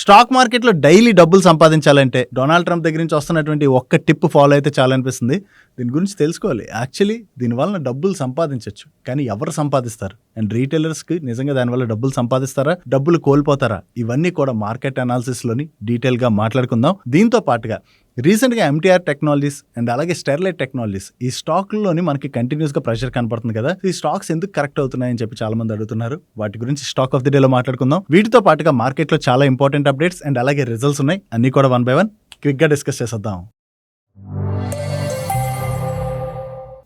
Stock మార్కెట్లో daily డబ్బులు సంపాదించాలంటే డొనాల్డ్ ట్రంప్ దగ్గర నుంచి వస్తున్నటువంటి ఒక్క టిప్ ఫాలో అయితే చాలా అనిపిస్తుంది. దీని గురించి తెలుసుకోవాలి. యాక్చువల్లీ దీనివల్ల డబ్బులు సంపాదించవచ్చు, కానీ ఎవరు సంపాదిస్తారు? అండ్ రీటైలర్స్కి నిజంగా దానివల్ల డబ్బులు సంపాదిస్తారా, డబ్బులు కోల్పోతారా? ఇవన్నీ కూడా మార్కెట్ అనాలిసిస్లోని డీటెయిల్గా మాట్లాడుకుందాం. దీంతో పాటుగా రీసెంట్గా ఎంటీఆర్ టెక్నాలజీస్ అండ్ అలాగే స్టెర్లైట్ టెక్నాలజీస్ ఈ స్టాక్లోని మనకి కంటిన్యూస్గా ప్రెషర్ కనపడుతుంది కదా. ఈ స్టాక్స్ ఎందుకు కరెక్ట్ అవుతున్నాయని చెప్పి చాలా మంది అడుగుతున్నారు. వాటి గురించి స్టాక్ ఆఫ్ ది డేలో మాట్లాడుకుందాం. వీటితో పాటుగా మార్కెట్లో చాలా ఇంపార్టెంట్ అప్డేట్స్ అండ్ అలాగే రిజల్ట్స్ ఉన్నాయి. అన్ని కూడా 1 by 1 క్విక్గా డిస్కస్ చేసేద్దాం.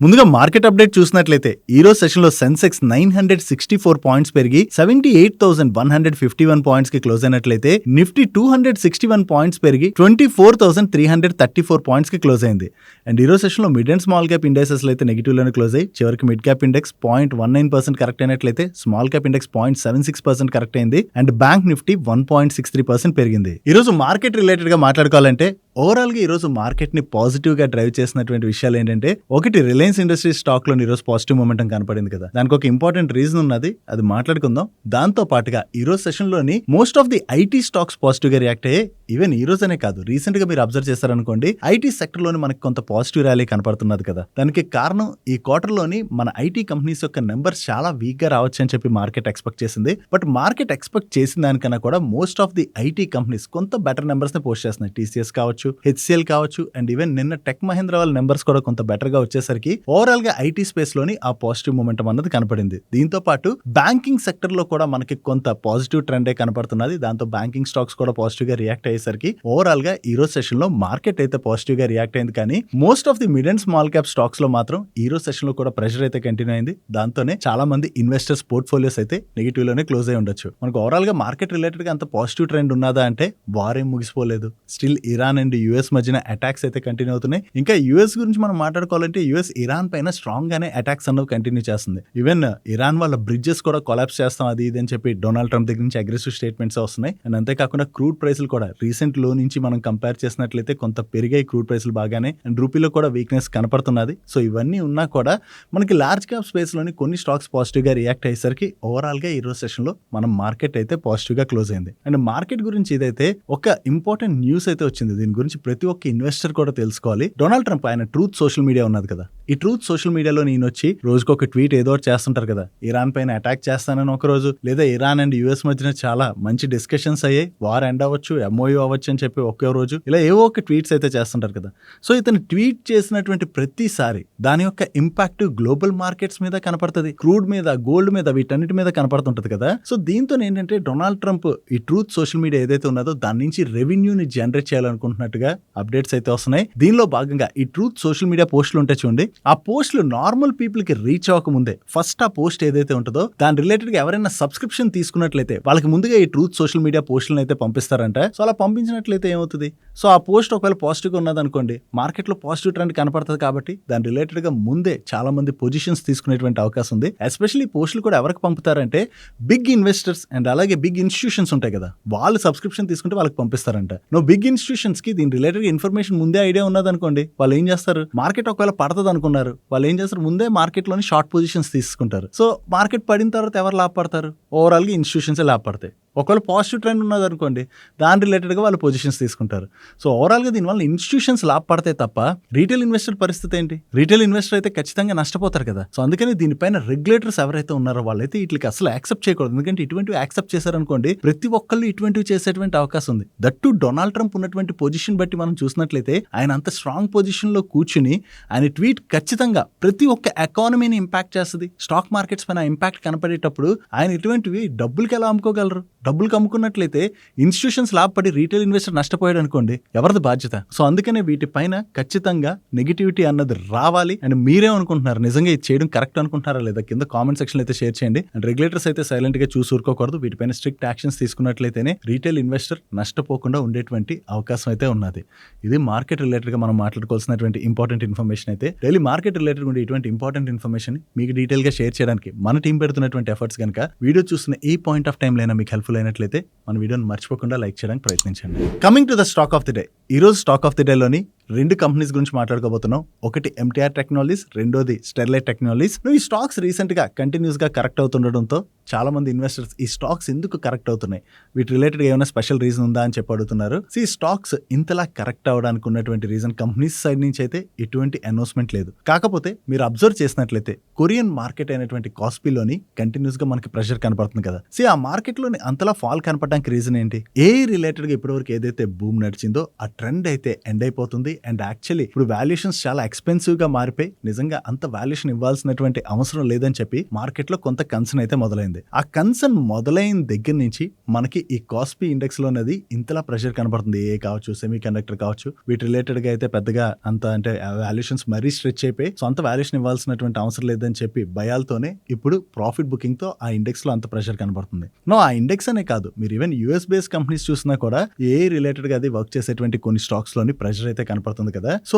ముందుగా మార్కెట్ అప్డేట్ చూసినట్లయితే ఈ రోజు సెషన్లో సెన్సెక్స్ 964 పాయింట్స్ పెరిగి 78,151 పాయింట్స్ కి క్లోజ్ అయినట్లయితే నిఫ్టీ 261 పాయింట్స్ పెరిగి 24,334 పాయింట్స్ కి క్లోజ్ అయింది. అండ్ ఈ రోజు సెషన్లో mid and small cap indexes అయితే నెగిటివ్ లోనే క్లోజ్ అయ్యి చివరికి మిడ్ క్యాప్ ఇండెక్స్ 0.19% కరెక్ట్ అయినట్లయితే స్మాల్ క్యాప్ ఇండెక్స్ 0.76% కరెక్ట్ అయింది. అండ్ బ్యాంక్ నిఫ్టీ 1.63% పెరిగింది. ఈ రోజు మార్కెట్ రిలేటెడ్ గా మాట్లాడుకోవాలంటే ఓవరాల్ గా ఈ రోజు మార్కెట్ ని పాజిటివ్ గా డ్రైవ్ చేసినటువంటి విషయాలు ఏంటంటే, ఒకటి రిలయన్స్ ఇండస్ట్రీస్ స్టాక్ లో ఈ రోజు పాజిటివ్ మొమెంటం కనపడింది కదా. దానికి ఒక ఇంపార్టెంట్ రీజన్ ఉన్నది, అది మాట్లాడుకుందాం. దాంతో పాటుగా ఈ రోజు సెషన్ లోని most of the IT stocks positive గా రియాక్ట్ అయ్యాయి. ఈవెన్ ఈ రోజు అనే కాదు, రీసెంట్ గా మీరు అబ్జర్వ్ చేశారనుకోండి, ఐటీ సెక్టర్ లోని మనకి కొంత పాజిటివ్ ర్యాలీ కనపడుతున్నది కదా. దానికి కారణం ఈ క్వార్టర్ లోని మన ఐటీ కంపెనీస్ యొక్క నెంబర్స్ చాలా వీక్ గా రావచ్చు అని చెప్పి మార్కెట్ ఎక్స్పెక్ట్ చేసింది. బట్ మార్కెట్ ఎక్స్పెక్ట్ చేసిన దానికన్నా కూడా most of the IT companies కొంత బెటర్ నెంబర్స్ ని పోస్ట్ చేస్తున్నాయి. టీసీఎస్ కావచ్చు, హెచ్సిఎల్ కావచ్చు, అండ్ ఈవెన్ నిన్న టెక్ మహీంద్రా వాళ్ళ నెంబర్స్ కూడా కొంత బెటర్ గా వచ్చేసరికి ఓవరాల్ గా ఐటీ స్పేస్ లోని ఆ పాజిటివ్ మూమెంటం అన్నది కనపడింది. దీంతో పాటు బ్యాంకింగ్ సెక్టర్ లో కూడా మనకి కొంత పాజిటివ్ ట్రెండే కనపడుతున్నది. దాంతో బ్యాంకింగ్ స్టాక్స్ కూడా పాజిటివ్ గా రియాక్ట్ అయ్యేసరికి ఓవరాల్ గా ఈ రోజు సెషన్ లో మార్కెట్ అయితే పాజిటివ్ గా రియాక్ట్ అయింది. కానీ most of the mid and small cap stocks లో మాత్రం ఈ రోజు సెషన్ లో కూడా ప్రెషర్ అయితే కంటిన్యూ అయింది. దాంతోనే చాలా మంది ఇన్వెస్టర్స్ పోర్ట్ఫోలియోస్ అయితే నెగిటివ్ లోనే క్లోజ్ అయి ఉండొచ్చు. మనకు ఓవరాల్ గా మార్కెట్ రిలేటెడ్ గా అంత పాజిటివ్ ట్రెండ్ ఉన్నదా అంటే వారేం ముగిసిపోలేదు. స్టిల్ ఇరాన్ అండ్ యుఎస్ మధ్యన అటాక్స్ అయితే కంటిన్యూ అవుతున్నాయి. ఇంకా యుఎస్ గురించి మనం మాట్లాడుకోవాలంటే యుఎస్ ఇరాన్ పైన స్ట్రాంగ్ గానే అటాక్స్ అన్నవి కంటిన్యూ చేస్తుంది. ఈవెన్ ఇరాన్ వాళ్ళ బ్రిడ్జెస్ కూడా కొలాప్స్ చేస్తాం అది ఇది అని చెప్పి డొనాల్డ్ ట్రంప్ దగ్గర నుంచి అగ్రెసివ్ స్టేట్మెంట్స్ వస్తున్నాయి. అండ్ అంతేకాకుండా క్రూడ్ ప్రైసులు కూడా రీసెంట్ లో నుంచి మనం కంపేర్ చేసినట్లయితే కొంత పెరిగాయి క్రూడ్ ప్రైసులు బాగానే. అండ్ రూపీలో కూడా వీక్నెస్ కనపడుతున్నది. సో ఇవన్నీ ఉన్నా కూడా మనకి లార్జ్ క్యాప్ స్పేస్ లోని కొన్ని స్టాక్స్ పాజిటివ్ గా రియాక్ట్ అయ్యేసరికి ఓవరాల్ గా ఈ రోజు సెషన్ లో మనం మార్కెట్ అయితే పాజిటివ్ గా క్లోజ్ అయింది. అండ్ మార్కెట్ గురించి ఇదైతే ఒక ఇంపార్టెంట్ న్యూస్ అయితే వచ్చింది. దీని గురించి ప్రతి ఒక్క ఇన్వెస్టర్ కూడా తెలుసుకోవాలి. డొనాల్డ్ ట్రంప్ ఆయన ట్రూత్ సోషల్ మీడియా ఉన్నది కదా, ఈ ట్రూత్ సోషల్ మీడియాలో నేను వచ్చి రోజుకు ఒక ట్వీట్ ఏదో ఒకటి చేస్తుంటారు కదా. ఇరాన్ పైన అటాక్ చేస్తానని ఒక రోజు, లేదా ఇరాన్ అండ్ యుఎస్ మధ్యన చాలా మంచి డిస్కషన్స్ అయ్యాయి, వార్ ఎండ్ అవ్వచ్చు, ఎంఓయూ అవ్వచ్చు అని చెప్పి ఒకే రోజు ఇలా ఏవో ఒక ట్వీట్స్ అయితే చేస్తుంటారు కదా. సో ఇతను ట్వీట్ చేసినటువంటి ప్రతిసారి దాని యొక్క ఇంపాక్ట్ గ్లోబల్ మార్కెట్స్ మీద కనపడుతుంది, క్రూడ్ మీద, గోల్డ్ మీద, వీటన్నిటి మీద కనపడుతుంటది కదా. సో దీంతో ఏంటంటే డొనాల్డ్ ట్రంప్ ఈ ట్రూత్ సోషల్ మీడియా ఏదైతే ఉన్నదో దాని నుంచి రెవెన్యూని జనరేట్ చేయాలనుకుంటున్నట్టుగా అప్డేట్స్ అయితే వస్తున్నాయి. దీనిలో భాగంగా ఈ ట్రూత్ సోషల్ మీడియా పోస్టులు ఉంటాయి చూడండి, ఆ పోస్టులు నార్మల్ పీపుల్ కి రీచ్ అవ్వకముందే ఫస్ట్ ఆ పోస్ట్ ఏదైతే ఉంటుందో దాని రిలేటెడ్ గా ఎవరైనా సబ్స్క్రిప్షన్ తీసుకున్నట్లయితే వాళ్ళకి ముందుగా ఈ ట్రూత్ సోషల్ మీడియా పోస్టులను అయితే పంపిస్తారంట. సో అలా పంపించినట్లయితే ఏమవుతుంది, సో ఆ పోస్ట్ ఒకవేళ పాజిటివ్ గా ఉన్నది అనుకోండి, మార్కెట్ లో పాజిటివ్ ట్రెండ్ కనపడుతుంది కాబట్టి దాని రిలేటెడ్ గా ముందే చాలా మంది పొజిషన్స్ తీసుకునేటువంటి అవకాశం ఉంది. ఎస్పెషల్లీ పోస్టులు కూడా ఎవరికి పంపుతారంటే బిగ్ ఇన్వెస్టర్స్ అండ్ అలాగే బిగ్ ఇన్స్టిట్యూషన్స్ ఉంటాయి కదా, వాళ్ళు సబ్స్క్రిప్షన్ తీసుకుంటే వాళ్ళకి పంపిస్తారంట. నువ్వు బిగ్ ఇన్స్టిట్యూషన్స్ కి దీని రిలేటెడ్ ఇన్ఫర్మేషన్ ముందే ఐడియా ఉన్నది అనుకోండి, వాళ్ళు ఏం చేస్తారు, మార్కెట్ ఒకవేళ పడుతుంది అనుకున్నారు, వాళ్ళు ఏం చేస్తారు, ముందే మార్కెట్ లోని షార్ట్ పొజిషన్స్ తీసుకుంటారు. సో మార్కెట్ పడిన తర్వాత ఎవరు లాభపడతారు, ఓవరాల్ గా ఇన్స్టిట్యూషన్స్ లాభపడతాయి. ఒకవేళ పాజిటివ్ ట్రెండ్ ఉన్నది అనుకోండి, దాని రిలేటెడ్గా వాళ్ళు పొజిషన్స్ తీసుకుంటారు. సో ఓవరాల్గా దీనివల్ల ఇన్స్టిట్యూషన్స్ లాభపడతాయి తప్ప రీటైల్ ఇన్వెస్టర్ పరిస్థితి ఏంటి, రీటైల్ ఇన్వెస్టర్ అయితే ఖచ్చితంగా నష్టపోతారు కదా. సో అందుకని దీనిపైన రెగ్యులేటర్స్ ఎవరైతే ఉన్నారో వాళ్ళైతే వీటికి అసలు యాక్సెప్ట్ చేయకూడదు. ఎందుకంటే ఇటువంటివి యాక్సెప్ట్ చేశారనుకోండి ప్రతి ఒక్కళ్ళు ఇటువంటివి చేసేటువంటి అవకాశం ఉంది. దట్టు డొనాల్డ్ ట్రంప్ ఉన్నటువంటి పొజిషన్ బట్టి మనం చూసినట్లయితే ఆయన అంత స్ట్రాంగ్ పొజిషన్లో కూర్చుని ఆయన ట్వీట్ ఖచ్చితంగా ప్రతి ఒక్క ఎకానమీని ఇంపాక్ట్ చేస్తుంది. స్టాక్ మార్కెట్స్ పైన ఇంపాక్ట్ కనపడేటప్పుడు ఆయన ఇటువంటివి డబ్బులకి ఎలా అమ్ముకోగలరు, డబ్బులు అమ్ముకున్నట్లయితే ఇన్స్టిట్యూషన్స్ లాభపడి రీటైల్ ఇన్వెస్టర్ నష్టపోయాడు అనుకోండి, ఎవరిది బాధ్యత? సో అందుకనే వీటిపైన ఖచ్చితంగా నెగిటివిటీ అన్నది రావాలి. అండ్ మీరేమనుకుంటున్నారు, నిజంగా ఇది చేయడం కరెక్ట్ అనుకుంటున్నారా లేదా కింద కామెంట్ సెక్షన్ అయితే షేర్ చేయండి. అండ్ రెగ్యులేటర్స్ అయితే సైలెంట్ గా చూసి ఊరుకోకూడదు. వీటిపైన స్ట్రిక్ట్ యాక్షన్స్ తీసుకున్నట్లయితేనే రీటైల్ ఇన్వెస్టర్ నష్టపోకుండా ఉండేటువంటి అవకాశం అయితే ఉన్నది. ఇది మార్కెట్ రిలేటెడ్ గా మనం మాట్లాడుకోవాల్సినటువంటి ఇంపార్టెంట్ ఇన్ఫర్మేషన్. అయితే డైలీ మార్కెట్ రిలేటెడ్ ఉండే ఇటువంటి ఇంపార్టెంట్ ఇన్ఫర్మేషన్ మీకు డీటెయిల్ గా షేర్ చేయడానికి మన టీం పెడుతున్నటువంటి ఎఫర్ట్స్ కనుక వీడియో చూస్తున్న ఈ పాయింట్ ఆఫ్ టైం లైనా మీకు హెల్ప్ఫుల్ అయినట్లయితే మన వీడియోని మర్చిపోకుండా లైక్ చేయడానికి ప్రయత్నించండి. Coming to the stock of the day. ఈ రోజు స్టాక్ ఆఫ్ ది డే లోని రెండు కంపెనీస్ గురించి మాట్లాడుకోబోతున్నాం. ఒకటి ఎంటీఆర్ టెక్నాలజీస్, రెండోది స్టెర్లైట్ టెక్నాలజీస్. ఈ స్టాక్స్ రీసెంట్ గా కంటిన్యూస్ గా కరెక్ట్ అవుతుండడంతో చాలా మంది ఇన్వెస్టర్స్ ఈ స్టాక్స్ ఎందుకు కరెక్ట్ అవుతున్నాయి, వీటి రిలేటెడ్ ఏమైనా స్పెషల్ రీజన్ ఉందా అని చెప్పి అడుగుతున్నారు. ఈ స్టాక్స్ ఇంతలా కరెక్ట్ అవడానికి ఉన్నటువంటి రీజన్ కంపెనీస్ సైడ్ నుంచి అయితే ఎటువంటి అనౌన్స్మెంట్ లేదు. కాకపోతే మీరు అబ్జర్వ్ చేసినట్లయితే కొరియన్ మార్కెట్ అయినటువంటి కాస్పీలోని కంటిన్యూస్ గా మనకి ప్రెషర్ కనపడుతుంది కదా. ఆ మార్కెట్ లోని అంతలా ఫాల్ కనపడడానికి రీజన్ ఏంటి? ఏ రిలేటెడ్ గా ఇప్పటివరకు ఏదైతే బూమ్ నడిచిందో ఆ ట్రెండ్ అయితే ఎండ్ అయిపోతుంది. అండ్ యాక్చువల్లీ ఇప్పుడు వాల్యుయేషన్స్ చాలా ఎక్స్పెన్సివ్ గా మారిపోయి నిజంగా అంత వాల్యుయేషన్ ఇవ్వాల్సినటువంటి అవసరం లేదని చెప్పి మార్కెట్ లో కొంత కన్సర్న్ అయితే మొదలైంది. ఆ కన్సర్న్ మొదలైన దగ్గర నుంచి మనకి ఈ కాస్పీ ఇండెక్స్ లో అనేది ఇంతలా ప్రెషర్ కనపడుతుంది. ఏ కావచ్చు, సెమీ కండక్టర్ కావచ్చు, వీటి రిలేటెడ్ గా అయితే పెద్దగా అంత అంటే వాల్యుయేషన్స్ మరీ స్ట్రెచ్ అయిపోయి సొంత వాల్యుయేషన్ ఇవ్వాల్సినటువంటి అవసరం లేదని చెప్పి భయాలతోనే ఇప్పుడు ప్రాఫిట్ బుకింగ్ తో ఆ ఇండెక్స్ లో అంత ప్రెషర్ కనబడుతుంది. ఆ ఇండెక్స్ అనే కాదు, మీరు ఈవెన్ యూఎస్ బేస్డ్ కంపెనీస్ చూసినా కూడా ఏ రిలేటెడ్ గా అది వర్క్ చేసేటువంటి కొన్ని స్టాక్స్ లోని ప్రెషర్ అయితే కనపడుతుంది కదా.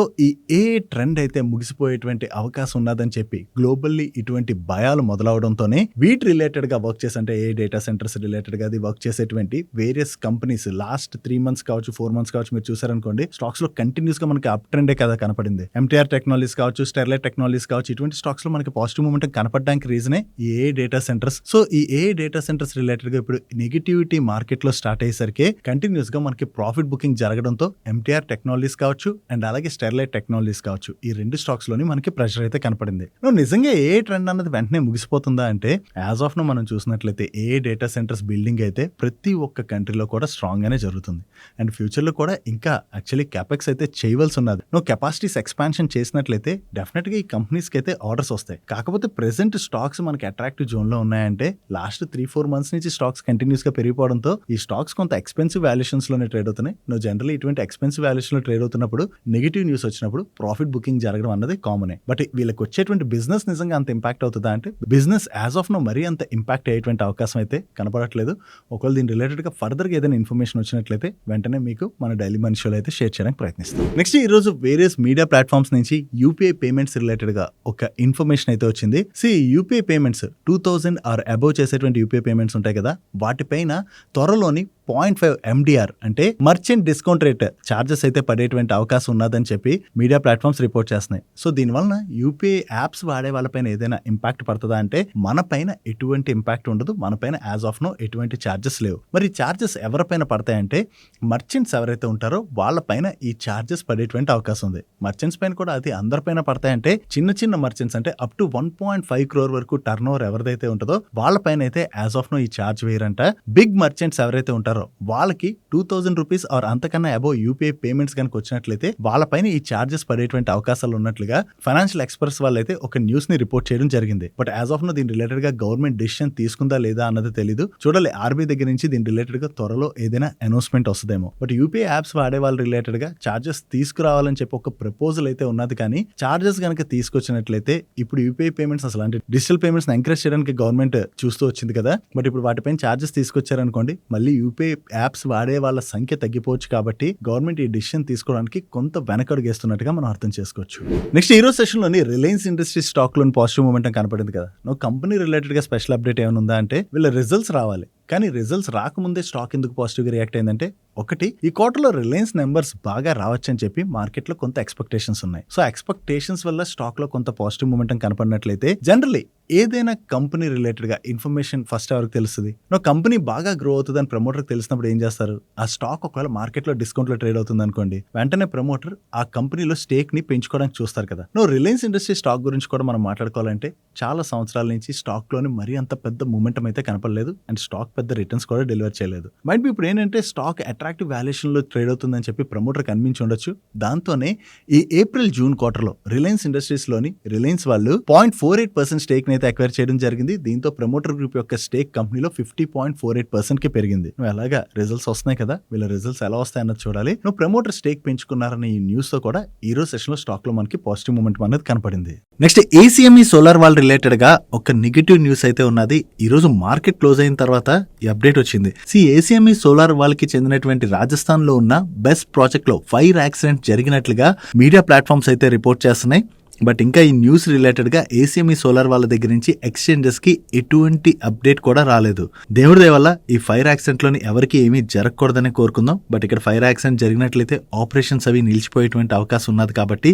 ఈ ఏ ట్రెండ్ అయితే ముగిసిపోయేటువంటి అవకాశం ఉన్నదని చెప్పి గ్లోబల్లీ ఇటువంటి భయాలు మొదలవడంతోనే వీటి రిలేటెడ్ గా వర్క్ చేసి అంటే ఏ డేటా సెంటర్స్ రిలేటెడ్ గా అది వర్క్ చేసేటువంటి వేరియస్ కంపెనీస్ లాస్ట్ 3 months కావచ్చు, 4 months కావచ్చు, మీరు చూసారనుకోండి స్టాక్స్ లో కంటిన్యూస్ గా మనకి అప్ ట్రెండే కదా కనపడింది. ఎంటీఆర్ టెక్నాలజీస్ కావచ్చు, స్టెర్లైట్ టెక్నాలజీస్ కావచ్చు, ఇటువంటి స్టాక్స్ లో మనకి పాజిటివ్ మూమెంట్ కనపడడానికి రీజనే ఈ ఏ డేటా సెంటర్స్. ఈ ఏ డేటా సెంటర్స్ రిలేటెడ్ గా ఇప్పుడు నెగిటివిటీ మార్కెట్ లో స్టార్ట్ అయ్యేసరికి కంటిన్యూస్ గా మనకి ప్రాఫిట్ బుకింగ్ జరగడంతో ఎంటీఆర్ టెక్నాలజీస్ కావచ్చు అండ్ అలాగే స్టెర్లైట్ టెక్నాలజీస్ కావచ్చు, ఈ రెండు స్టాక్స్ లోని మనకి ప్రెషర్ అయితే కనపడింది. నిజంగా ఏ ట్రెండ్ అన్నది వెంటనే ముగిసిపోతుందా అంటే యాజ్ ఆఫ్ నో మనం చూసినట్లయితే ఏ డేటా సెంటర్స్ బిల్డింగ్ అయితే ప్రతి ఒక్క కంట్రీలో కూడా స్ట్రాంగ్ గానే జరుగుతుంది. అండ్ ఫ్యూచర్ లో కూడా ఇంకా యాక్చువల్లీ క్యాపెక్స్ అయితే చేయవలసి ఉన్నది. కెపాసిటీస్ ఎక్స్పాన్షన్ చేసినట్లయితే డెఫినెట్ గా ఈ కంపెనీస్ కి అయితే ఆర్డర్స్ వస్తాయి. కాకపోతే ప్రెసెంట్ స్టాక్స్ మనకి అట్రాక్టివ్ జోన్ లో ఉన్నాయంటే లాస్ట్ 3-4 months నుంచి స్టాక్స్ కంటిన్యూస్ గా పెరిగిపోవడంతో ఈ స్టాక్స్ కొంత ఎక్స్పెన్సివ్ వాల్యుయేషన్స్ లోనే ట్రేడ్ అవుతున్నాయి. జనరల్లీ ఇటువంటి ఎక్స్పెన్సివ్ వాల్యుయేషన్ లో ట్రేడ్ అవుతున్నప్పుడు నెగిటివ్ న్యూస్ వచ్చినప్పుడు ప్రాఫిట్ బుకింగ్ జరగడం అన్నది కామనే. బట్ వీళ్ళకి వచ్చేటువంటి బిజినెస్ నిజంగా అంత ఇంపాక్ట్ అవుతుందా అంటే బిజినెస్ యాజ్ ఆఫ్ నో మరీ అంత ఇంపాక్ట్ అయ్యేటువంటి అవకాశం అయితే కనపడట్లేదు. ఒకవేళ దీని రిలేటెడ్ గా ఫర్దర్ గా ఏదైనా ఇన్ఫర్మేషన్ వచ్చినట్లయితే వెంటనే మీకు మన డైలీ మనీ షోలో అయితే షేర్ చేయడానికి ప్రయత్నిస్తాం. నెక్స్ట్ ఈ రోజు వేరియస్ మీడియా ప్లాట్ఫామ్స్ నుంచి యూపీఐ పేమెంట్స్ రిలేటెడ్ గా ఒక ఇన్ఫర్మేషన్ అయితే వచ్చింది. యూపీఐ పేమెంట్స్ 2000 ఆర్ అబౌవ్ చేసేటువంటి యూపీఐ పేమెంట్స్ ఉంటాయి కదా, వాటిపైన త్వరలోని 0.5 MDR అంటే మర్చెంట్ డిస్కౌంట్ రేట్ చార్జెస్ అయితే పడేటువంటి అవకాశం ఉన్నదని చెప్పి మీడియా ప్లాట్ఫామ్స్ రిపోర్ట్ చేస్తున్నాయి. దీనివల్ల యూపీఐ యాప్స్ వాడే వాళ్ళపైన ఏదైనా ఇంపాక్ట్ పడుతుందా అంటే మన పైన ఎటువంటి ఇంపాక్ట్ ఉండదు. మన పైన యాజ్ ఆఫ్ నో ఎటువంటి చార్జెస్ లేవు. మరి చార్జెస్ ఎవరిపైన పడతాయంటే మర్చెంట్స్ ఎవరైతే ఉంటారో వాళ్ళ పైన ఈ చార్జెస్ పడేటువంటి అవకాశం ఉంది. మర్చెంట్స్ పైన కూడా అది అందరిపైన పడతాయంటే చిన్న చిన్న మర్చెంట్స్ అంటే అప్ టు 1.5 crore వరకు టర్న్ ఓవర్ ఎవరిదైతే ఉంటుందో వాళ్ళ పైన అయితే యాజ్ ఆఫ్ నో ఈ చార్జ్ వేయరంట. బిగ్ మర్చెంట్స్ ఎవరైతే ఉంటారో వాళ్ళకి 2000 రూపీస్ ఆర్ అంతకన్నా అబౌవ్ యూపీఐ పేమెంట్స్ కనుక వచ్చినట్లయితే వాళ్ళపైన ఈ చార్జెస్ పడేటువంటి అవకాశాలు ఉన్నట్లుగా ఫైనాన్షియల్ ఎక్స్పర్ట్స్ వాళ్ళైతే ఒక న్యూస్ ని రిపోర్ట్ చేయడం జరిగింది. బట్ యాజ్ ఆఫ్ నో దీని రిలేటెడ్ గా గవర్నమెంట్ డిసిషన్ తీసుకుందా లేదా అన్నది తెలీదు. చూడాలి, ఆర్బీఐ దగ్గర నుంచి దీని రిలేటెడ్ గా త్వరలో ఏదైనా అనౌన్స్మెంట్ వస్తుందేమో. బట్ యూపీఐ యాప్స్ వాడే వాళ్ళ రిలేటెడ్ గా చార్జెస్ తీసుకురావాలని చెప్పి ఒక ప్రపోజల్ అయితే ఉన్నది. కానీ చార్జెస్ కనుక తీసుకొచ్చినట్లయితే ఇప్పుడు యూపీఐ పేమెంట్స్ అసలు అంటే డిజిటల్ పేమెంట్స్ ఎంకరేజ్ చేయడానికి గవర్నమెంట్ చూస్తూ వచ్చింది కదా. బట్ ఇప్పుడు వాటిపైన చార్జెస్ తీసుకొచ్చారనుకోండి మళ్ళీ యూపీఐ యాప్స్ వాడే వాళ్ళ సంఖ్య తగ్గిపోవచ్చు. కాబట్టి గవర్నమెంట్ ఈ డిసిషన్ తీసుకోవడానికి కొంత వెనకడుగేస్తున్నట్టుగా మనం అర్థం చేసుకోవచ్చు. నెక్స్ట్ ఈ రోజు సెషన్ లోని రిలయన్స్ ఇండస్ట్రీస్ స్టాక్ లోని పాజిటివ్ మూమెంట్ కనపడింది కదా. కంపెనీ రిలేటెడ్ గా స్పెషల్ అప్డేట్ ఏమైనా ఉందా అంటే వీళ్ళ రిజల్ట్స్ రావాలి. కానీ రిజల్ట్స్ రాకముందే స్టాక్ ఎందుకు పాజిటివ్గా రియాక్ట్ అయిందంటే ఒకటి ఈ క్వార్టర్లో రిలయన్స్ నెంబర్స్ బాగా రావచ్చని చెప్పి మార్కెట్లో కొంత ఎక్స్పెక్టేషన్స్ ఉన్నాయి. ఎక్స్పెక్టేషన్స్ వల్ల స్టాక్ లో కొంత పాజిటివ్ మూమెంటం కనపడినట్లయితే జనరల్లీ ఏదైనా కంపెనీ రిలేటెడ్ గా ఇన్ఫర్మేషన్ ఫస్ట్ ఎవరికి తెలుస్తుంది. కంపెనీ బాగా గ్రో అవుతుందని ప్రమోటర్ తెలిసినప్పుడు ఏం చేస్తారు, ఆ స్టాక్ ఒకవేళ మార్కెట్ లో డిస్కౌంట్ లో ట్రేడ్ అవుతుంది అనుకోండి, వెంటనే ప్రమోటర్ ఆ కంపెనీలో స్టేక్ ని పెంచుకోవడానికి చూస్తారు కదా. రిలయన్స్ ఇండస్ట్రీ స్టాక్ గురించి కూడా మనం మాట్లాడుకోవాలంటే చాలా సంవత్సరాల నుంచి స్టాక్ లోని మరీ అంత పెద్ద మూమెంటం అయితే కనపడలేదు అండ్ స్టాక్ పెద్ద రిటర్న్స్ కూడా డెలివర్ చేయలేదు. మైట్ బి ఇప్పుడు ఏంటంటే స్టాక్ అట్రాక్టివ్ వాల్యుయేషన్ లో ట్రేడ్ అవుతుందని చెప్పి ప్రమోటర్ కనిపించి ఉండొచ్చు. దాంతోనే ఈ ఏప్రిల్-జూన్ క్వార్టర్ లో రిలయన్స్ ఇండస్ట్రీస్ లోని రిలయన్స్ వాళ్ళు 0.48% స్టేక్ ని అయితే అక్వైర్ చేయడం జరిగింది. దీంతో ప్రమోటర్ గ్రూప్ యొక్క స్టేక్ కంపెనీలో 50.48% కి పెరిగింది. ఎలాగా రిజల్ట్స్ వస్తున్నాయి కదా, వీళ్ళ రిజల్ట్స్ ఎలా వస్తాయన్నది చూడాలి. ప్రమోటర్ స్టేక్ పెంచుకున్నారని ఈ న్యూస్ తో కూడా ఈ రోజు సెషన్ లో స్టాక్ లో మనకి పాజిటివ్ మూమెంట్ అనేది కనపడింది. నెక్స్ట్ ACME సోలార్ వాళ్ళ రిలేటెడ్ గా ఒక నెగటివ్ న్యూస్ అయితే ఉన్నది. ఈ రోజు మార్కెట్ క్లోజ్ అయిన తర్వాత ఈ అప్డేట్ వచ్చింది. ACME సోలార్ వాళ్ళకి చెందినటువంటి రాజస్థాన్ లో ఉన్న బెస్ట్ ప్రాజెక్ట్ లో ఫైర్ యాక్సిడెంట్ జరిగినట్లుగా మీడియా ప్లాట్ఫామ్స్ అయితే రిపోర్ట్ చేస్తున్నాయి. బట్ ఇంకా ఈ న్యూస్ రిలేటెడ్ గా ACME సోలార్ వాళ్ళ దగ్గర నుంచి ఎక్స్చేంజెస్ కి ఎటువంటి అప్డేట్ కూడా రాలేదు. దేవుడి దయ వల్ల ఈ ఫైర్ యాక్సిడెంట్ లోని ఎవరికి ఏమీ జరగకూడదని కోరుకుందాం. బట్ ఇక్కడ ఫైర్ యాక్సిడెంట్ జరిగినట్లయితే ఆపరేషన్స్ అవి నిలిచిపోయేటువంటి అవకాశం ఉన్నది కాబట్టి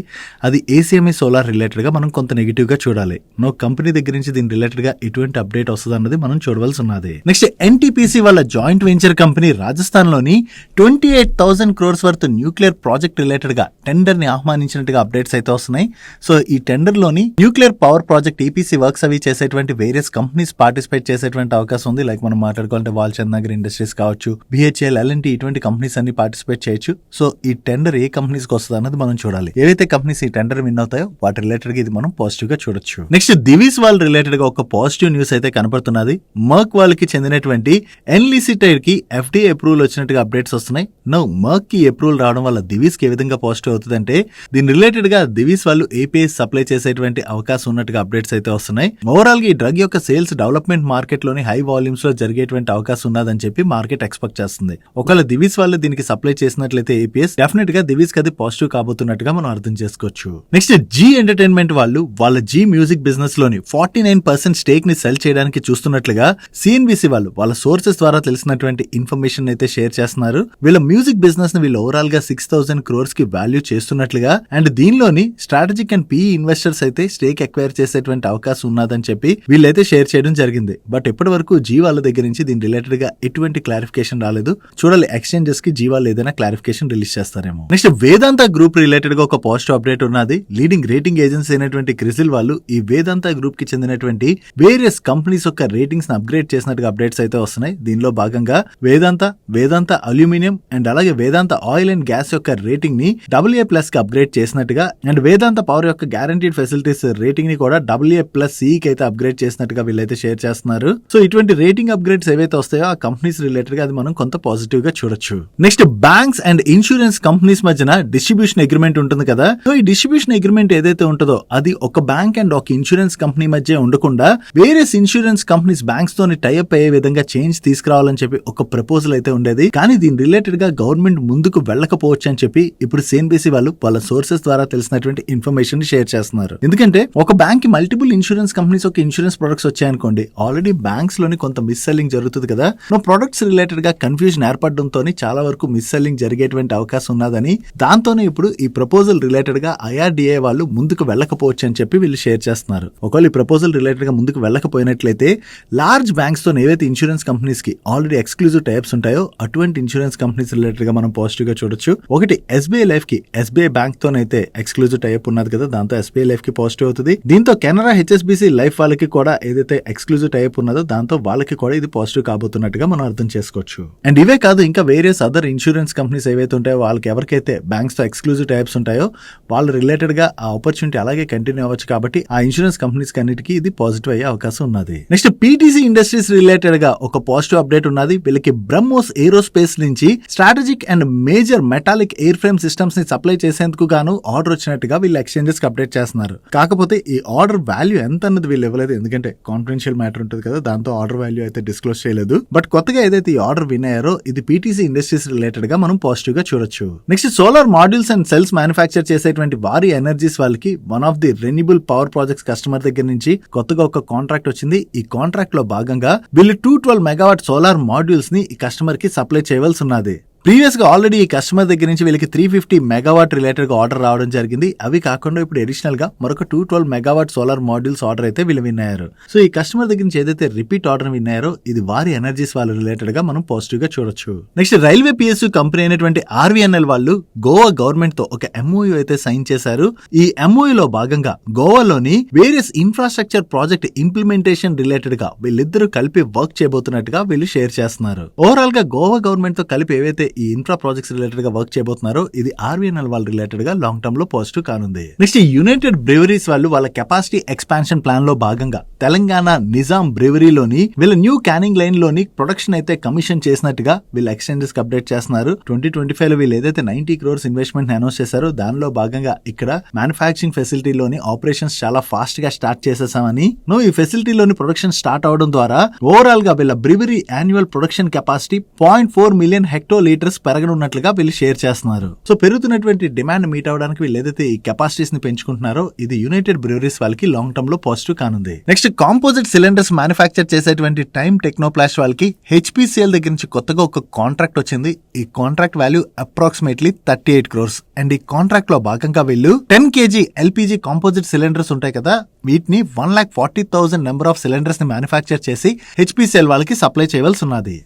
అది ACME సోలార్ రిలేటెడ్ గా మనం కొంత నెగిటివ్ గా చూడాలి. నో కంపెనీ దగ్గర నుంచి దీని రిలేటెడ్ గా ఎటువంటి అప్డేట్ వస్తుంది అన్నది మనం చూడవలసి ఉన్నది. నెక్స్ట్ NTPC వాళ్ళ జాయింట్ వెంచర్ కంపెనీ రాజస్థాన్ లోని 28,000 crores worth nuclear project related గా టెండర్ ని ఆహ్వానించినట్టుగా అప్డేట్స్ అయితే వస్తున్నాయి. సో ఈ టెండర్ లోని nuclear power project EPC works అవి చేసేటువంటి వేరియస్ కంపెనీస్ పార్టిసిపేట్ చేసేటువంటి అవకాశం ఉంది. లైక్ మనం మాట్లాడుకోవాలంటే వాల్చంద్ నగర్ ఇండస్ట్రీస్ కావచ్చు, BHEL, L&T ఇటువంటి కంపెనీస్ అన్ని పార్టిసిపేట్ చేయొచ్చు. సో ఈ టెండర్ ఏ కంపెనీస్ కి వస్తుంది అన్నది మనం చూడాలి. ఏవైతే కంపెనీస్ ఈ టెండర్ విన్ అవుతాయో వాటి రిలేటెడ్ గా ఇది మనం పాజిటివ్ గా చూడొచ్చు. నెక్స్ట్ దివీస్ వాళ్ళ రిలేటెడ్ గా ఒక పాజిటివ్ న్యూస్ అయితే కనపడుతున్నది. మర్క్ వాళ్ళకి చెందినటువంటి ఎన్లిసిటైడ్ కి FDA అప్రూవల్ వచ్చినట్టుగా అప్డేట్స్ వస్తున్నాయి. నో మర్క్ కి అప్రూవల్ రావడం వల్ల దివీస్ కి ఏ విధంగా పాజిటివ్ అవుతుందంటే దీని రిలేటెడ్ గా దివీస్ వాళ్ళు API సప్లై చేసేటువంటి అవకాశం ఉన్నట్టుగా అప్డేట్స్ అయితే వస్తున్నాయి. ఓవరాల్ గా ఈ డ్రగ్ యొక్క సేల్స్ డెవలప్మెంట్ మార్కెట్ లోని హై వాల్యూమ్స్ లో జరిగేటువంటి అవకాశం ఉన్నదని చెప్పి మార్కెట్ ఎక్స్పెక్ట్ చేస్తుంది. ఒకవేళ దివీస్ వాళ్ళు దీనికి సప్లై చేసినట్లయితే APIs డెఫినెట్ గా దివీస్ కి అది పాజిటివ్ కాబోతున్నట్టుగా మనం అర్థం చేసుకోవచ్చు. నెక్స్ట్ జీ ఎంటర్టైన్మెంట్ వాళ్ళు వాళ్ళ జీ మ్యూజిక్ బిజినెస్ లోని 49% స్టేక్ ని సెల్ చేయడానికి చూస్తున్నట్లుగా CNBC వాళ్ళు వాళ్ళ సోర్సెస్ ద్వారా తెలిసినటువంటి ఇన్ఫర్మేషన్ అయితే షేర్ చేస్తున్నారు. వీళ్ళ మ్యూజిక్ బిజినెస్ ని వీళ్ళు ఓవరాల్ గా 6,000 crores కి వాల్యూ చేస్తున్నట్లుగా అండ్ దీనిలోని స్ట్రాటజిక్ అండ్ PE ఇన్వెస్టర్స్ అయితే స్టేక్ ఎక్వైర్ చేసేటువంటి అవకాశం ఉన్నదని చెప్పి వీళ్ళైతే షేర్ చేయడం జరిగింది. బట్ ఇప్పటి వరకు జీ వాళ్ళ దగ్గర నుంచి దీని రిలేటెడ్ గా ఎటువంటి క్లారిఫికేషన్ రాలేదు. చూడాలి ఎక్స్చేంజెస్ కి జీ వాళ్ళు ఏదైనా క్లారిఫికేషన్ రిలీజ్ చేస్తారేమో. నెక్స్ట్ వేదాంత గ్రూప్ రిలేటెడ్ గా ఒక పాజిటివ్ అప్డేట్ ఉన్నది. లీడింగ్ రేటింగ్ ఏజెన్సీ అయినటువంటి క్రిసిల్ వాళ్ళు ఈ వేదాంత గ్రూప్ కి చెందినటువంటి వేరియస్ కంపెనీస్ యొక్క రేటింగ్స్ ని అప్గ్రేడ్ చేసినట్టుగా అప్డేట్స్ అయితే వస్తున్నాయి. దీనిలో భాగంగా వేదాంత అల్యూమినియం అండ్ అలాగే వేదాంత ఆయిల్ అండ్ గ్యాస్ యొక్క రేటింగ్ ని AA+ కి అప్గ్రేడ్ చేసినట్టుగా అండ్ వేదాంత పవర్ యొక్క గ్యారంటీడ్ ఫెసిలిటీస్ రేటింగ్ ని కూడా AA+C కి అయితే అప్గ్రేడ్ చేసినట్టుగా వీళ్ళైతే షేర్ చేస్తున్నారు. సో ఇటువంటి రేటింగ్ అప్గ్రేడ్స్ ఏవైతే వస్తాయో ఆ కంపెనీస్ రిలేటెడ్ గా అది మనం కొంత పాజిటివ్ గా చూడొచ్చు. Next banks and insurance companies మధ్యన డిస్ట్రిబ్యూషన్ అగ్రిమెంట్ ఉంటుంది కదా. సో ఈ డిస్ట్రిబ్యూషన్ అగ్రిమెంట్ ఏదైతే ఉంటుందో అది ఒక బ్యాంక్ అండ్ ఒక ఇన్సూరెన్స్ కంపెనీ మధ్య ఉండకుండా వేరియస్ ఇన్సూరెన్స్ కంపెనీస్ బ్యాంక్స్ తోని టైఅప్ అయ్యే విధంగా చేంజ్ తీసుకురావాలని చెప్పి ఒక ప్రపోజల్ అయితే ఉండేది. కానీ దీని రిలేటెడ్ గా గవర్నమెంట్ ముందుకు వెళ్ళకపోవచ్చు అని చెప్పి ఇప్పుడు CNBC వాళ్ళు వాళ్ళ సోర్సెస్ ద్వారా తెలిసినటువంటి ఇన్ఫర్మేషన్ షేర్ చేస్తున్నారు. ఎందుకంటే ఒక బ్యాంక్ కి మల్టిపుల్ ఇన్సూరెన్స్ కంపెనీస్ ఒక ఇన్సూరెన్స్ ప్రొడక్ట్స్ వచ్చాయనుకోండి, ఆల్రెడీ బ్యాంక్స్ లోని కొంత మిస్ సెల్లింగ్ జరుగుతుంది కదా. ప్రొడక్ట్స్ రిలేటెడ్ గా కన్ఫ్యూజన్ ఏర్పడడంతో చాలా వరకు మిస్ సెల్లింగ్ జరిగేటువంటి అవకాశం ఉన్నదని దాంతోనే ఇప్పుడు ఈ ప్రపోజల్ రిలేటెడ్ గా IRDA వాళ్ళు ముందుకు వెళ్ళకపోవచ్చు అని చెప్పి వీళ్ళు షేర్ చేస్తున్నారు. ఒకవేళ ఈ ప్రపోజల్ రిలేటెడ్ గా ముందుకు వెళ్ళకపోయినట్లయితే లార్జ్ బ్యాంక్స్ తో ఏవైతే ఇన్సూరెన్స్ కంపెనీస్ కి ఆల్రెడీ ఎక్స్క్లూజివ్ టైప్స్ ఉంటాయో అటువంటి ఇన్సూరెన్స్ కంపెనీస్ రిలేటెడ్ గా మనం పాజిటివ్ గా చూడొచ్చు. ఒకటి SBI లైఫ్ కి SBI బ్యాంక్ తోనైతే ఎక్స్క్లూజివ్ టైప్ ఉన్నది కదా, దాంతో SBI లైఫ్ కి పాజిటివ్ అవుతుంది. దీంతో కెనరా HSBC లైఫ్ వాళ్ళకి కూడా ఏదైతే ఎక్స్క్లూజివ్ టైప్ ఉన్నదో దాంతో వాళ్ళకి కూడా ఇది పాజిటివ్ కాబోతున్నట్టుగా మనం అర్థం చేసుకోవచ్చు. అండ్ ఇవే కాదు ఇంకా వేరియస్ అదర్ ఇన్సూరెన్స్ కంపెనీస్ ఏవైతే ఉంటాయో వాళ్ళకి ఎవరికైతే బ్యాంక్స్ తో ఎక్స్క్లూజివ్ టైప్స్ ఉంటాయో వాళ్ళ రిలేటెడ్ గా ఆ ఆపర్చునిటీ అలాగే కంటిన్యూ అవ్వచ్చు. కాబట్టి ఆ ఇన్సూరెన్స్ కంపెనీస్ అన్నిటికీ ఇది పాజిటివ్ అయ్యే అవకాశం ఉన్నది. నెక్స్ట్ PTC ఇండస్ట్రీస్ రిలేటెడ్ గా ఒక పాజిటివ్ అప్డేట్ ఉన్నది. వీళ్ళకి బ్రహ్మోస్ ఏరోస్పేస్ నుంచి strategic and major metallic air frame systems ని సప్లై చేసేందుకు గాను ఆర్డర్ వచ్చినట్టుగా వీళ్ళు ఎక్స్చేంజెస్ కి అప్డేట్ చేస్తున్నారు. కాకపోతే ఈ ఆర్డర్ వాల్యూ ఎంత అన్నది వీళ్ళు ఇవ్వలేదు, ఎందుకంటే కాన్ఫిడెన్షియల్ మ్యాటర్ ఉంటుంది కదా, దాంతో ఆర్డర్ వాల్యూ అయితే డిస్క్లోజ్ చేయలేదు. బట్ కొత్తగా ఏదైతే ఈ ఆర్డర్ విన్ అయ్యారో ఇది PTC ఇండస్ట్రీస్ రిలేటెడ్ గా మనం పాజిటివ్ గా చూడొచ్చు. Next solar modules and cells manufacture చేసేటువంటి వారి ఎనర్జీస్ వాళ్ళకి one of the renewable power projects customer దగ్గర నుంచి కొత్తగా ఒక కాంట్రాక్ట్ వచ్చింది. ఈ కాంట్రాక్ట్ లో భాగంగా వీళ్ళు 212 మెగావాట్ సోలార్ మాడ్యూల్స్ ని ఈ కస్టమర్ కి సప్లై చేయవలసి ఉన్నది. ప్రీవియస్ గా ఆల్రెడీ ఈ కస్టమర్ దగ్గర నుంచి వీళ్ళకి 350 మెగావాట్ రిలేటెడ్ గా ఆర్డర్ రావడం జరిగింది. అవి కాకుండా ఇప్పుడు అడిషనల్ గా మరొక 212 మెగావాట్ సోలార్ మాడ్యూల్స్ ఆర్డర్ అయితే వీళ్ళు విన్ అయ్యారు. సో ఈ కస్టమర్ దగ్గర నుంచి ఏదైతే రిపీట్ ఆర్డర్ విన్ అయ్యారో ఇది వారి ఎనర్జీస్ వాళ్ళ రిలేటెడ్ గా మనం పాజిటివ్ గా చూడొచ్చు. నెక్స్ట్ రైల్వే PSU కంపెనీ అయినటువంటి RVNL వాళ్ళు గోవా గవర్నమెంట్ తో ఒక MOU అయితే సైన్ చేశారు. ఈ MOU లో భాగంగా గోవాలోని various infrastructure project implementation related గా వీళ్ళిద్దరూ కలిపి వర్క్ చేయబోతున్నట్టుగా వీళ్ళు షేర్ చేస్తున్నారు. ఓవరాల్ గా గోవా గవర్నమెంట్ తో కలిపి ఏవైతే ఈ ఇన్ఫ్రా ప్రాజెక్ట్స్ రిలేటెడ్ గా వర్క్ చేయబోతున్నారో ఇది RVNL వాళ్ళ రిలేటెడ్ గా లాంగ్ టర్మ్ లో పాజిటివ్ కానుంది. నెక్స్ట్ యునైటెడ్ బ్రెవరీస్ వాళ్ళు వాళ్ళ కెపాసిటీ ఎక్స్పాన్షన్ ప్లాన్ లో భాగంగా తెలంగాణ నిజాం బ్రెవరీలోని వీళ్ళ న్యూ క్యానింగ్ లైన్ లోని ప్రొడక్షన్ అయితే కమిషన్ చేసినట్టుగా వీళ్ళు ఎక్స్చేంజెస్ కి అప్డేట్ చేస్తున్నారు. 2025 లో వీళ్ళు ఏదైతే 90 crores ఇన్వెస్ట్మెంట్ అనౌన్స్ చేశారో దానిలో భాగంగా ఇక్కడ మ్యానుఫాక్చరింగ్ ఫెసిలిటీలోని ఆపరేషన్స్ చాలా ఫాస్ట్ గా స్టార్ట్ చేసేసామని, ఈ ఫెసిలిటీలోని ప్రొడక్షన్ స్టార్ట్ అవడం ద్వారా ఓవరాల్ గా వీళ్ళ brewery annual production capacity 0.4 million hectolitre litres పెరగనున్నట్లుగా వీళ్ళు షేర్ చేస్తున్నారు. సో పెరుగుతున్నటువంటి డిమాండ్ మీట్ అవడానికి వీళ్ళు ఏదైతే ఈ కెపాసిటీస్ ని పెంచుకుంటున్నారో ఇది యునైటెడ్ బ్రూవరీస్ వాళ్ళకి లాంగ్ టర్మ్ లో పాజిటివ్ కానుంది. నెక్స్ట్ కాంపోజిట్ సిలిండర్స్ మ్యానుఫ్యాక్చర్ చేసేటువంటి టైమ్ టెక్నోప్లాస్ట్ వాళ్ళకి హెచ్పిసిఎల్ దగ్గర నుంచి కొత్తగా ఒక కాంట్రాక్ట్ వచ్చింది. ఈ contract value approximately 38 crores and ఈ కాంట్రాక్ట్ లో భాగంగా వీళ్ళు 10 kg ఎల్పిజి కాంపోజిట్ సిలిండర్స్ ఉంటాయి కదా, వీటిని 1,40,000 నెంబర్ ఆఫ్ సిలిండర్స్ ని మ్యానుఫ్యాక్చర్ చేసి హెచ్పిసిఎల్ వాళ్ళకి సప్లై చేయవలసి ఉన్నది.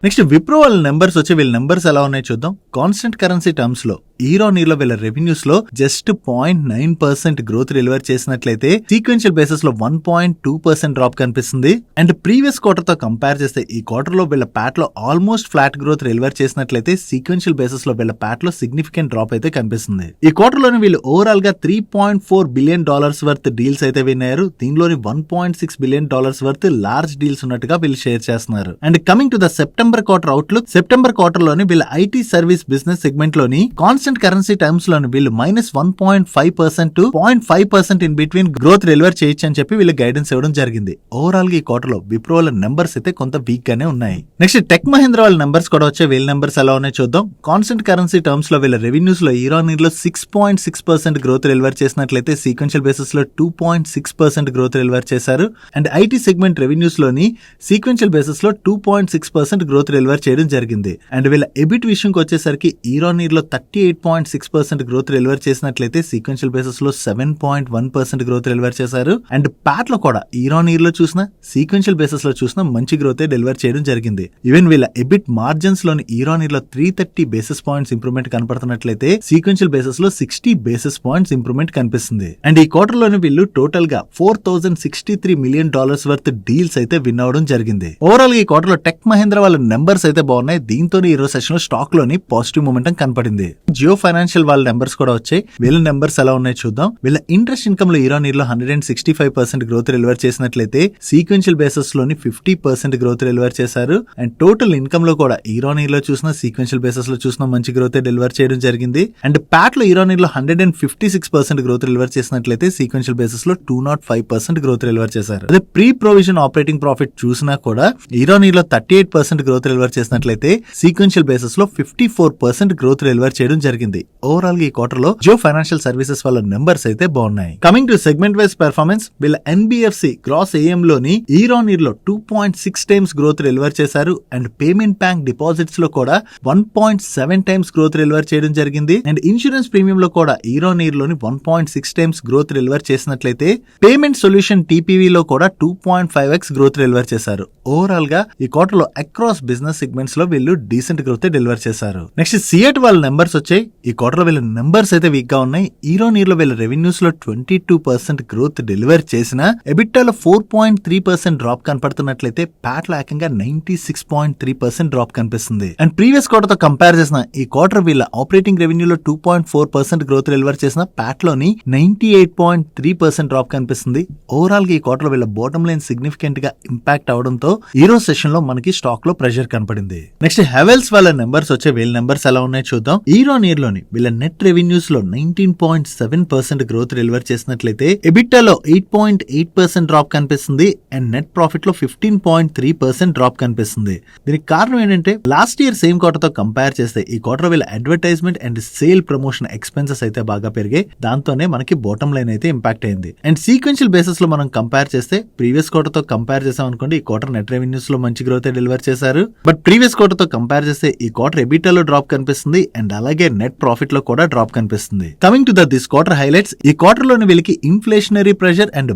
నెక్స్ట్ విప్రో వాళ్ళ నెంబర్స్ వచ్చి వీళ్ళ నెంబర్స్ ఎలా ఉన్నాయో చూద్దాం. కాన్స్టెంట్ కరెన్సీ టర్మ్స్ లో ఈరోనీలో వీళ్ళ రెవెన్యూస్ లో జస్ట్ 0.9% గ్రోత్ డెలివర్ చేసినట్లయితే సీక్వెన్షియల్ బేసిస్ లో 1.2% డ్రాప్ కనిపిస్తుంది. అండ్ ప్రీవియస్ క్వార్టర్ తో కంపేర్ చేస్తే ఈ క్వార్టర్ లో వీళ్ళ ప్యాట్ లో ఆల్మోస్ట్ ఫ్లాట్ గ్రోత్ డెలివర్ చేసినట్లయితే సీక్వెన్షియల్ బేసిస్ లో వీళ్ళ ప్యాట్ లో సిగ్నిఫికెంట్ డ్రాప్ అయితే కనిపిస్తుంది. ఈ క్వార్టర్ లోని వీళ్ళు ఓవరాల్ గా $3.4 billion వర్త్ డీల్స్ అయితే విన్నారు. దీనిలోని $1.6 billion వర్త్ లార్జ్ డీల్స్ ఉన్నట్టుగా వీళ్ళు షేర్ చేస్తున్నారు. And coming to the September quarter outlook, September quarter లోని వీళ్ళ ఐటీ సర్వీస్ బిజినెస్ సెగ్మెంట్ లోని కాన్స్టెంట్ కరెన్సీ టర్మ్స్ లోని వీళ్ళు -1.5% to 0.5% in between growth deliver చేయొచ్చు అని చెప్పి వీళ్ళు గైడెన్స్ ఇవ్వడం జరిగింది. ఓవరాల్ గా ఈ క్వార్టర్ లో విప్రో వాళ్ళ నెంబర్స్ అయితే కొంత వీక్ గానే ఉన్నాయి. నెక్స్ట్ టెక్ మహీంద్ర వాళ్ళ నెంబర్స్ కూడా వచ్చే వీళ్ళ నెంబర్స్ ఎలా ఉన్నాయో చూద్దాం. కాన్స్టెంట్ కరెన్సీ టర్మ్స్ లో వీళ్ళ రెవెన్యూస్ లో ఇయర్-ఆన్-ఇయర్ లో 6.6% గ్రోత్ డెలివర్ చేసినట్లయితే సీక్వెన్షియల్ బేసిస్ లో 2.6% గ్రోత్ డెలివర్ చేశారు. అండ్ ఐటీ సెగ్మెంట్ రెవెన్యూస్ లోని సీక్వెన్షియల్ బేసిస్ లో 2.6% గ్రోత్ డెలివర్ చేయడం జరిగింది. అండ్ వీళ్ళ ఎబిట్ విషయంకి వచ్చేసరికి ఇయర్-ఆన్-ఇయర్ లో 38.6% గ్రోత్ డెలివర్ చేసినట్లయితే సీక్వెన్షియల్ బేసిస్ లో 7.1% గ్రోత్ డెలివర్ చేశారు. అండ్ ప్యాట్ లో కూడా ఇయర్-ఆన్-ఇయర్ లో చూసినా సీక్వెన్షియల్ బేసిస్ లో చూసినా మంచి గ్రోత్ డెలివర్ చేయడం జరిగింది. ఈవెన్ వీళ్ళ ఎబిట్ మార్జిన్స్ లోని ఇయర్-ఆన్-ఇయర్ లో 330 basis points ఇంప్రూవ్మెంట్ కనపడుతున్నట్లయితే సీక్వెన్షియల్ బేసిస్ లో 60 basis points ఇంప్రూవ్మెంట్ కనిపిస్తుంది. అండ్ ఈ క్వార్టర్ లోని వీళ్ళు టోటల్ గా $4,063 million వర్త్ డీల్స్ అయితే విన్ అవడం జరిగింది. ఓవరాల్ గా ఈ క్వార్టర్ లో టెక్ మహీంద్ర వాళ్ళ నెంబర్స్ అయితే బాగున్నాయి. దీంతో ఈ రోజు సెషన్ లో స్టాక్ లోని పాజిటివ్ మూమెంటం కనపడింది. జియో ఫైనాన్షియల్ వాళ్ళ నెంబర్స్ కూడా వచ్చాయి. వీళ్ళ నెంబర్స్ ఎలా ఉన్నాయో చూద్దాం. వీళ్ళ ఇంట్రెస్ట్ ఇన్కమ్ లో ఇయర్-ఆన్-ఇయర్ లో 165% గ్రోత్ డెలివర్ చేసినట్లయితే సీక్వెన్షియల్ బేసిస్ లోని 50% గ్రోత్ డెలివర్ చేశారు. అండ్ టోటల్ ఇన్కమ్ లో కూడా ఇయర్-ఆన్-ఇయర్ లో చూసినా సీక్వెన్షియల్ బేసిస్ లో చూసినా మంచి గ్రోత్ డెలివర్ చేయడం జరిగింది. అండ్ ప్యాట్ లో ఇయర్-ఆన్-ఇయర్ లో 156% గ్రోత్ డెలివర్ చేసినట్లయితే సీక్వెన్షియల్ బేసిస్ లో 205% గ్రోత్ డెలివర్ చేశారు. అదే ప్రీ ప్రొవిజన్ ఆపరేటింగ్ ప్రాఫిట్ చూసినా కూడా ఇయర్-ఆన్-ఇయర్ లో 38% గ్రోత్ డెలివర్ చేసినట్లయితే సీక్వెన్షియల్ బేసిస్ లో 54% గ్రోత్ డెలివర్ చేయడం జరిగింది. ఓవరాల్ గా ఈ క్వార్టర్ లో జియో ఫైనాన్షియల్ సర్వీసెస్ వాళ్ళ నెంబర్స్ అయితే బాగున్నాయి. Coming to segment wise performance, వీళ్ళ ఎన్బిఎఫ్సి గ్రాస్ ఏఎం లోని ఇయర్-ఆన్-ఇయర్ లో 2.6 times గ్రోత్ డెలివర్ చేశారు. అండ్ పేమెంట్ బ్యాంక్ డిపాజిట్స్ లో కూడా 1.7 times గ్రోత్ డెలివర్ చేయడం జరిగింది. అండ్ ఇన్సూరెన్స్ ప్రీమియం లో కూడా ఇయర్-ఆన్-ఇయర్ లోని 1.6 times గ్రోత్ డెలివర్ చేసినట్లయితే పేమెంట్ సొల్యూషన్ టీపీవీ లో కూడా 2.5x గ్రోత్ డెలివర్ చేశారు. ఓవరాల్ గా ఈ క్వార్టర్ లో అక్రాస్ బిజినెస్ సెగ్మెంట్స్ లో వీళ్ళు డీసెంట్ గ్రోత్ డెలివర్ చేశారు. నెక్స్ట్ సియట్ వాళ్ళ నెంబర్స్ వచ్చాయి. ఈ క్వార్టర్ లో వీళ్ళ నెంబర్స్ అయితే వీక్ గా ఉన్నాయి. ఇయర్-ఆన్-ఇయర్ లో వీళ్ళ రెవెన్యూస్ లో 22% గ్రోత్ డెలివర్ చేసిన ఎబిటాలో 4.3% డ్రాప్ కనపడుతున్నట్లయితే ప్యాట్ లో ఏకంగా 96.3% డ్రాప్ కనిపిస్తుంది. అండ్ ప్రీవియస్ క్వార్టర్ తో కంపేర్ చేసిన ఈ క్వార్టర్ వీళ్ళ ఆపరేటింగ్ రెవెన్యూలో 2.4% గ్రోత్ డెలివర్ చేసిన ప్యాట్ లోని 98.3% డ్రాప్ కనిపిస్తుంది. ఓవరాల్ గా ఈ క్వార్టర్ వీళ్ళ బాటమ్ లైన్ సిగ్నిఫికెంట్ గా ఇంపాక్ట్ అవడంతో ఈ రోజు సెషన్ లో మనకి స్టాక్ లో ప్రెషర్ కనపడింది. నెక్స్ట్ హెవెల్స్ వాళ్ళ నెంబర్స్ వచ్చే వీళ్ళ నెంబర్స్ ఎలా ఉన్నాయో చూద్దాం. ఇయర్-ఆన్-ఇయర్ లోని వీళ్ళ నెట్ రెవెన్యూస్ లో 19.7% గ్రోత్ డెలివర్ చేసినట్లయితే ఎబిటాలో 8.8% డ్రాప్ కనిపిస్తుంది. అండ్ నెట్ ప్రాఫిట్ లో 15.3% డ్రాప్ కనిపిస్తుంది. దీనికి కారణం ఏంటంటే లాస్ట్ ఇయర్ సేమ్ క్వార్టర్ తో కంపేర్ చేస్తే ఈ క్వార్టర్ వీళ్ళ advertisement and sale promotion expenses అయితే బాగా పెరిగాయి. దాంతోనే మనకి బాటమ్ లైన్ అయితే ఇంపాక్ట్ అయింది. అండ్ సీక్వెన్షియల్ బేసిస్ లో మనం కంపేర్ చేస్తే ప్రీవియస్ క్వార్టర్ తో కంపేర్ చేసాం అనుకోండి, ఈ క్వార్టర్ నెట్ రెవెన్యూస్ లో మంచి గ్రోత్ డెలివర్ చేశారు. బట్ ప్రీవియస్ క్వార్టర్ తో కంపేర్ చేస్తే ఈ క్వార్టర్ ఎబిటాలో డ్రాప్ కనిపిస్తుంది. అండ్ అలాగే నెట్ ప్రాఫిట్ లో కూడా డ్రాప్ కనిపిస్తుంది. Coming to this quarter highlights, ఈ క్వార్టర్ లోని వీళ్ళకి inflationary pressure and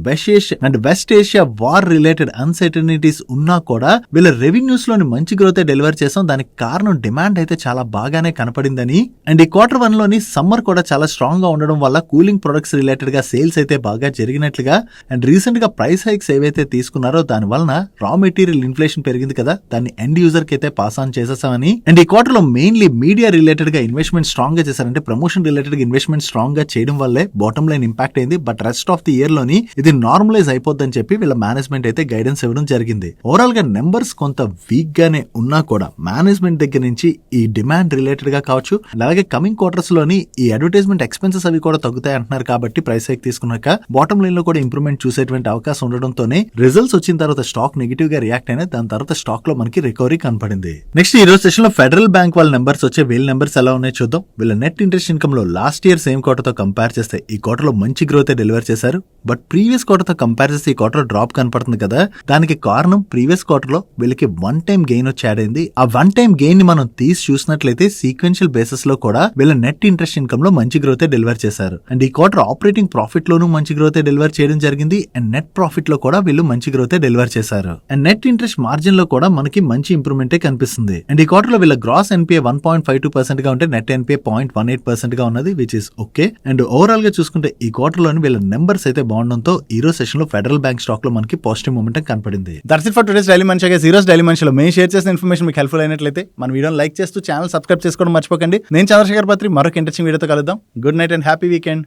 west Asia war related uncertainties ఉన్నా కూడా వీళ్ళ రెవెన్యూస్ లోని మంచి గ్రోత్ డెలివర్ చేసాం. దానికి కారణం డిమాండ్ అయితే చాలా బాగానే కనపడిందని. అండ్ ఈ క్వార్టర్ 1 లోని సమ్మర్ కూడా చాలా స్ట్రాంగ్ గా ఉండడం వల్ల కూలింగ్ ప్రొడక్ట్స్ రిలేటెడ్ గా సేల్స్ అయితే బాగా జరిగినట్లుగా. అండ్ రీసెంట్ గా ప్రైస్ హైక్స్ ఏవైతే తీసుకున్నారో దాని వలన రా మెటీరియల్ ఇన్ఫ్లేషన్ పెరిగింది కదా, దాన్ని ఎండ్ యూజర్ కి అయితే పాస్ ఆన్ చేసేసామని. అండ్ ఈ క్వార్టర్ లో మెయిన్లీ మీడియా రిలేటెడ్ గా ఇన్వెస్ట్మెంట్ స్ట్రాంగ్ గా చేశారంటే ప్రమోషన్ రిలేటెడ్ గా ఇన్వెస్ట్మెంట్ స్ట్రాంగ్ గా చేయడం వల్లే బాటమ్ లైన్ ఇంపాక్ట్ అయింది. But rest of the year లోని ఇది నార్మలైజ్ అయిపోద్దని చెప్పి వీళ్ళ మేనేజ్మెంట్ అయితే గైడెన్స్ ఇవ్వడం జరిగింది. ఓవరాల్ గా నెంబర్స్ కొంత వీక్ గానే ఉన్నా కూడా మేనేజ్మెంట్ దగ్గర నుంచి ఈ డిమాండ్ రిలేటెడ్ గా కావచ్చు, అలాగే కమింగ్ క్వార్టర్స్ లోని ఈ అడ్వర్టైజ్మెంట్ ఎక్స్పెన్సెస్ అవి కూడా తగ్గుతాయి అంటున్నారు. కాబట్టి ప్రైస్ హైక్ తీసుకున్నాక బాటమ్ లైన్ లో కూడా ఇంప్రూవ్మెంట్ చూసేటువంటి అవకాశం ఉండడంతోనే రిజల్ట్స్ వచ్చిన తర్వాత స్టాక్ నెగిటివ్ గా రియాక్ట్ అయినా దాని తర్వాత స్టాక్ లో మనకి రికవరీ రికవరీ కనపడింది. నెక్స్ట్ ఈ రోజు సెషన్ లో ఫెడరల్ బ్యాంక్ వాళ్ళ నెంబర్స్ వచ్చే వీళ్ళ నెంబర్స్ ఎలా ఉన్నాయో చూద్దాం. వీళ్ళ నెట్ ఇంట్రెస్ట్ ఇన్కమ్ లో లాస్ట్ ఇయర్ సేమ్ క్వార్టర్ తో కంపేర్ చేస్తే ఈ క్వార్టర్ లో మంచి గ్రోత్ డెలివర్ చేశారు. బట్ ప్రీవియస్ క్వార్టర్ తో కంపేర్ చేస్తే ఈ క్వార్టర్ డ్రాప్ కనపడుతుంది కదా. దానికి కారణం ప్రీవియస్ క్వార్టర్ లో వీళ్ళకి వన్ టైం గెయిన్ వచ్చి యాడ్ అయింది. ఆ వన్ టైం గెయిన్ ని మనం తీసి చూసినట్లయితే సీక్వెన్షియల్ బేసిస్ లో కూడా వీళ్ళ నెట్ ఇంట్రెస్ట్ ఇన్కమ్ లో మంచి గ్రోత్ డెలివర్ చేశారు. అండ్ ఈ క్వార్టర్ ఆపరేటింగ్ ప్రాఫిట్ లోనూ మంచి గ్రోత్ డెలివర్ చేయడం జరిగింది. అండ్ నెట్ ప్రాఫిట్ లో కూడా వీళ్ళు మంచి గ్రోత్ డెలివర్ చేశారు. అండ్ నెట్ ఇంట్రెస్ట్ మార్జిన్ లో కూడా మనకి మంచి ఇంప్రూవ్మెంట్ కనిపిస్తుంది. అండ్ ఈ క్వార్టర్ లో వీళ్ళ గ్రాస్ ఎన్పిఏ 1.52% గా ఉంటే నెట్ ఎన్పిఏ 0.18% గా ఉన్నది, which is okay. And overall గా చూసుకుంటే ఈ క్వార్టర్ లోని వీళ్ళ నెంబర్స్ అయితే బాగుండడంతో ఈ రోజు సెషన్ లో ఫెడరల్ బ్యాంక్ స్టాక్ లో మనకి పాజిటివ్ మూమెంట్ కనపడింది. That's it for today's daily మనిషి. ఈ రోజు డైలీ మనిషిలో మేము షేర్ చేసిన ఇన్ఫర్మేషన్ మీకు హెల్ప్ఫుల్ అయినట్లయితే మన వీడియోని లైక్ చేస్తూ ఛానల్ సబ్స్క్రైబ్ చేసుకోవడం మర్చిపోకండి. నేను చంద్రశేఖర్ పత్రి మరొక ఇంట్రెస్టింగ్ వీడియోతో కలుద్దాం. Good night and happy weekend.